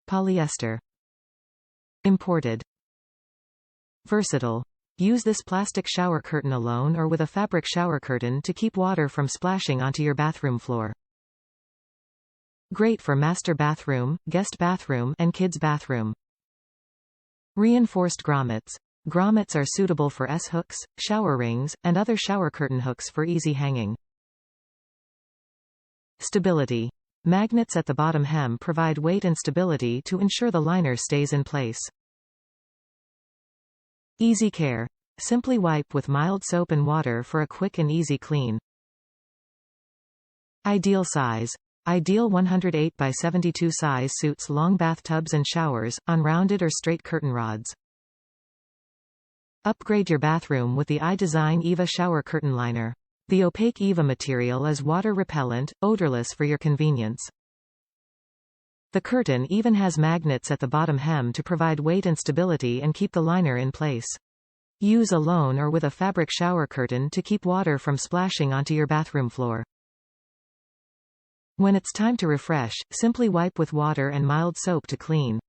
Polyester. Imported. Versatile. Use this plastic shower curtain alone or with a fabric shower curtain to keep water from splashing onto your bathroom floor. Great for master bathroom, guest bathroom, and kids' bathroom. Reinforced grommets. Grommets are suitable for S-hooks, shower rings, and other shower curtain hooks for easy hanging. Stability. Magnets at the bottom hem provide weight and stability to ensure the liner stays in place. Easy care. Simply wipe with mild soap and water for a quick and easy clean. Ideal size. Ideal 108 by 72 size suits long bathtubs and showers, on rounded or straight curtain rods. Upgrade your bathroom with the iDesign EVA Shower Curtain Liner. The opaque EVA material is water-repellent, odorless for your convenience. The curtain even has magnets at the bottom hem to provide weight and stability and keep the liner in place. Use alone or with a fabric shower curtain to keep water from splashing onto your bathroom floor. When it's time to refresh, simply wipe with water and mild soap to clean.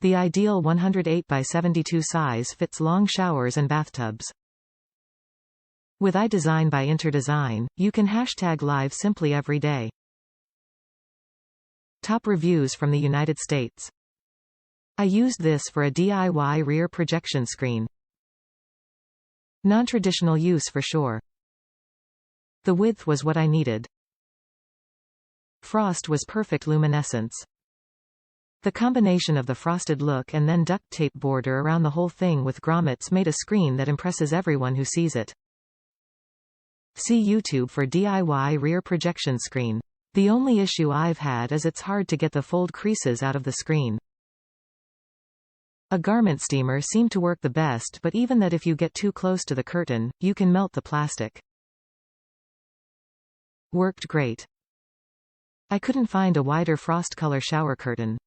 The ideal 108 by 72 size fits long showers and bathtubs. With iDesign by InterDesign, you can #live simply every day. Top reviews from the United States. I used this for a DIY rear projection screen. Non-traditional use for sure. The width was what I needed. Frost was perfect luminescence. The combination of the frosted look and then duct tape border around the whole thing with grommets made a screen that impresses everyone who sees it. See YouTube for DIY rear projection screen. The only issue I've had is it's hard to get the fold creases out of the screen. A garment steamer seemed to work the best, but even that, if you get too close to the curtain, you can melt the plastic. Worked great. I couldn't find a wider frost color shower curtain.